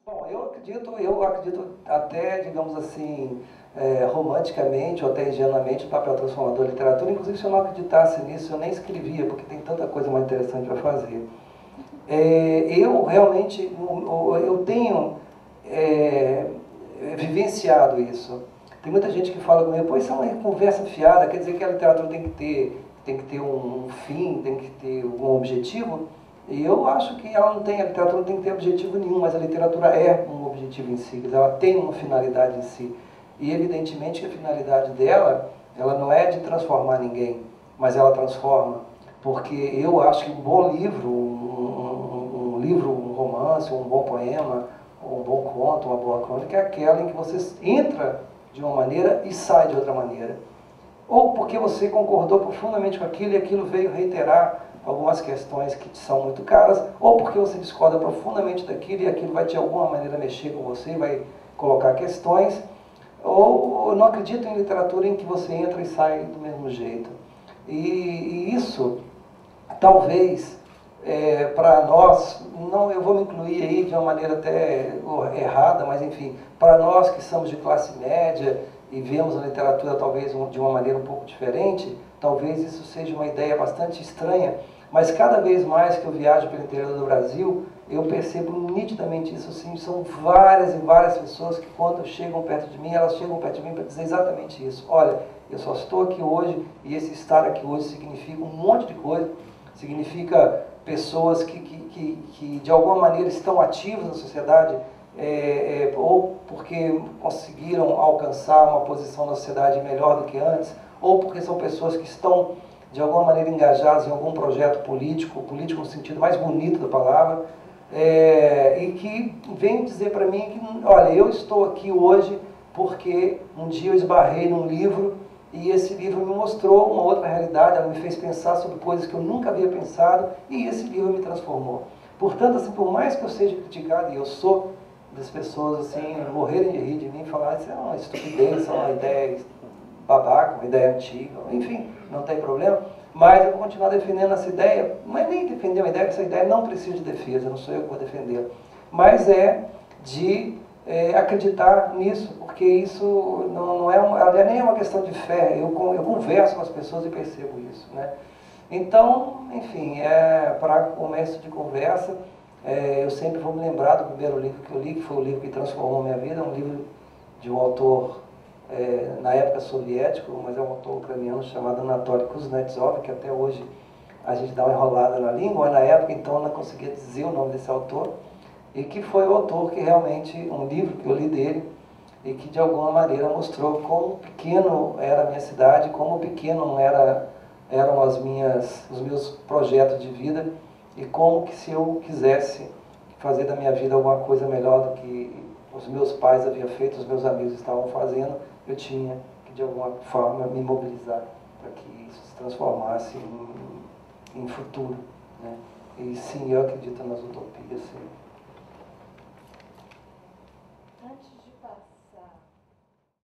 Bom, eu acredito até, digamos assim, romanticamente ou até ingenuamente no papel transformador da literatura. Inclusive, se eu não acreditasse nisso, eu nem escrevia, porque tem tanta coisa mais interessante para fazer. Eu realmente, eu tenho vivenciado isso. Tem muita gente que fala comigo, pô, isso é uma conversa fiada, quer dizer que a literatura tem que ter um fim, tem que ter um objetivo. E eu acho que ela não tem, a literatura não tem que ter objetivo nenhum, mas a literatura é um objetivo em si, ela tem uma finalidade em si. E evidentemente que a finalidade dela, ela não é de transformar ninguém, mas ela transforma. Porque eu acho que um bom livro, um livro, um romance, um bom poema, um bom conto, uma boa crônica, é aquela em que você entra de uma maneira e sai de outra maneira. Ou porque você concordou profundamente com aquilo e aquilo veio reiterar algumas questões que te são muito caras, ou porque você discorda profundamente daquilo e aquilo vai de alguma maneira mexer com você, vai colocar questões, ou eu não acredito em literatura em que você entra e sai do mesmo jeito. E isso, talvez, para nós, não, eu vou me incluir aí de uma maneira até errada, mas enfim, para nós que somos de classe média e vemos a literatura talvez de uma maneira um pouco diferente, talvez isso seja uma ideia bastante estranha, mas cada vez mais que eu viajo pelo interior do Brasil, eu percebo nitidamente isso, sim, são várias e várias pessoas que quando chegam perto de mim, elas chegam perto de mim para dizer exatamente isso. Olha, eu só estou aqui hoje e esse estar aqui hoje significa um monte de coisa, significa pessoas que de alguma maneira estão ativas na sociedade, ou porque conseguiram alcançar uma posição na sociedade melhor do que antes, ou porque são pessoas que estão de alguma maneira engajadas em algum projeto político, político no sentido mais bonito da palavra, e que vem dizer para mim que, olha, eu estou aqui hoje porque um dia eu esbarrei num livro e esse livro me mostrou uma outra realidade, ela me fez pensar sobre coisas que eu nunca havia pensado e esse livro me transformou. Portanto, assim, por mais que eu seja criticado, e eu sou, das pessoas assim, morrerem de rir de mim e falar, isso é uma estupidez, isso é uma ideia babaca, uma ideia antiga, enfim, não tem problema, mas eu vou continuar defendendo essa ideia, não é nem defender uma ideia, porque essa ideia não precisa de defesa, não sou eu que vou defender, mas é de acreditar nisso, porque isso não é nem é uma questão de fé, eu converso com as pessoas e percebo isso, né? Então, enfim, para começo de conversa, eu sempre vou me lembrar do primeiro livro que eu li, que foi o livro que transformou a minha vida, um livro de um autor na época soviético, mas é um autor ucraniano chamado Anatoly Kuznetsov, que até hoje a gente dá uma enrolada na língua, mas na época então eu não conseguia dizer o nome desse autor, e que foi o autor que realmente, um livro que eu li dele, e que de alguma maneira mostrou como pequeno era a minha cidade, como pequeno eram os meus projetos de vida, e como que se eu quisesse fazer da minha vida alguma coisa melhor do que os meus pais haviam feito, os meus amigos estavam fazendo, eu tinha que de alguma forma me mobilizar para que isso se transformasse em futuro, né? E sim, eu acredito nas utopias, sim.